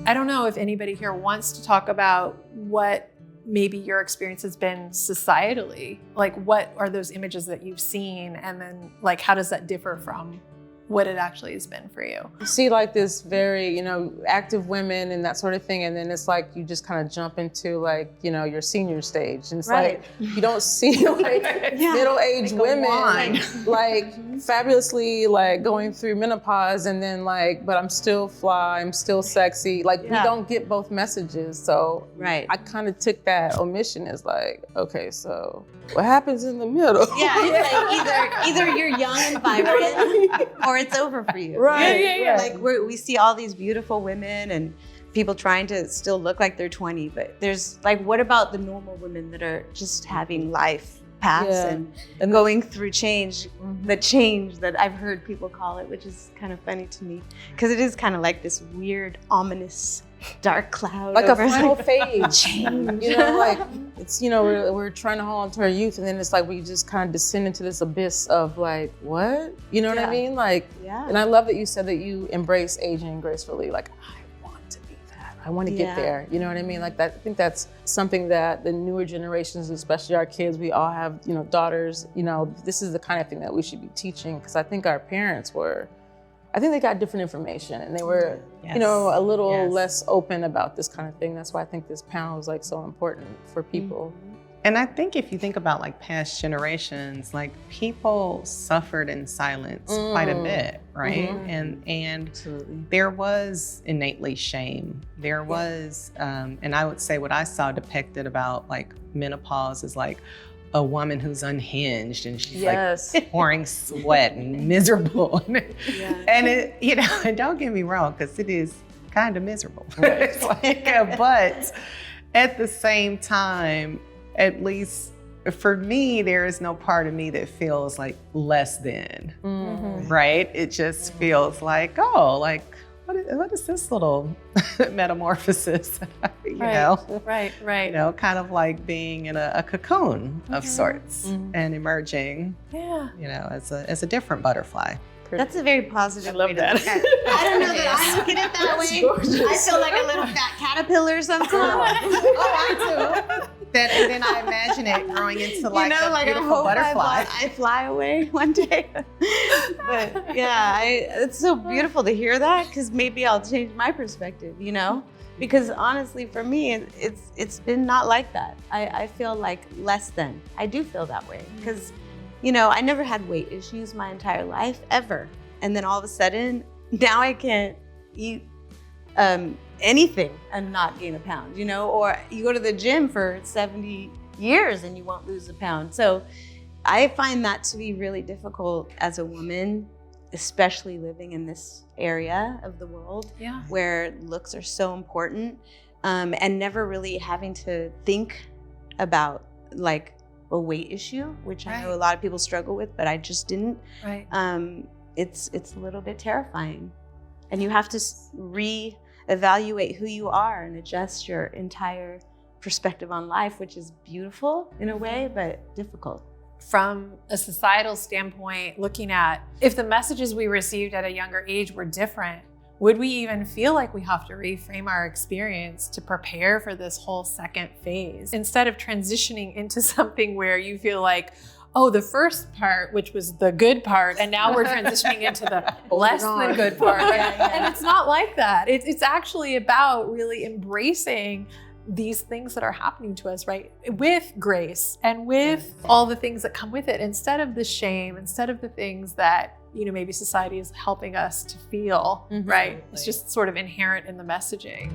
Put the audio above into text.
I don't know if anybody here wants to talk about what maybe your experience has been societally. Like, what are those images that you've seen? And then, like, how does that differ from what it actually has been for you? You see like this very, active women and that sort of thing. And then it's like, you just kind of jump into like, your senior stage. And it's like, you don't see like middle-aged women like fabulously like going through menopause and then like, but I'm still fly, I'm still sexy. Like we don't get both messages. So I kind of took that omission as like, okay, so what happens in the middle? Yeah, it's like either you're young and vibrant or it's over for you. Right. Like we see all these beautiful women and people trying to still look like they're 20, but there's like, what about the normal women that are just having life paths and going through change, the change that I've heard people call it, which is kind of funny to me, because it is kind of like this weird, ominous, dark cloud. Like a final phase. Change. Like it's, we're trying to hold on to our youth and then it's like we just kind of descend into this abyss of like, what? You know what I mean? Like, and I love that you said that you embrace aging gracefully. Like, I want to be that. I want to get there. You know what I mean? Like that, I think that's something that the newer generations, especially our kids, we all have, daughters, this is the kind of thing that we should be teaching, because I think our parents I think they got different information and they were, a little less open about this kind of thing. That's why I think this panel is like so important for people. And I think if you think about like past generations, like people suffered in silence quite a bit, right? And there was innately shame. There was, and I would say what I saw depicted about like menopause is like a woman who's unhinged and she's like pouring sweat and miserable. And it, and don't get me wrong, because it is kind of miserable. It's like, but at the same time, at least for me, there is no part of me that feels like less than, right? It just feels like, what is this little metamorphosis? Right. Kind of like being in a cocoon of sorts and emerging, as a different butterfly. That's a very positive way to look at it. I don't know that I look at it that way. I feel like a little fat caterpillar sometimes. I do. And then I imagine it growing into like a beautiful butterfly. I fly away one day. But it's so beautiful to hear that, because maybe I'll change my perspective, Because honestly, for me, it's been not like that. I feel like less than. I do feel that way, because I never had weight issues my entire life, ever. And then all of a sudden, now I can't eat anything and not gain a pound, or you go to the gym for 70 years and you won't lose a pound. So I find that to be really difficult as a woman, especially living in this area of the world where looks are so important, and never really having to think about like a weight issue, which I know a lot of people struggle with, but I just didn't. It's a little bit terrifying, and you have to reevaluate who you are and adjust your entire perspective on life, which is beautiful in a way, but difficult. From a societal standpoint, looking at if the messages we received at a younger age were different, would we even feel like we have to reframe our experience to prepare for this whole second phase? Instead of transitioning into something where you feel like, oh, the first part, which was the good part, and now we're transitioning into the less than good part. And it's not like that. It's actually about really embracing these things that are happening to us, right? With grace and with all the things that come with it, instead of the shame, instead of the things that, maybe society is helping us to feel, right? It's just sort of inherent in the messaging.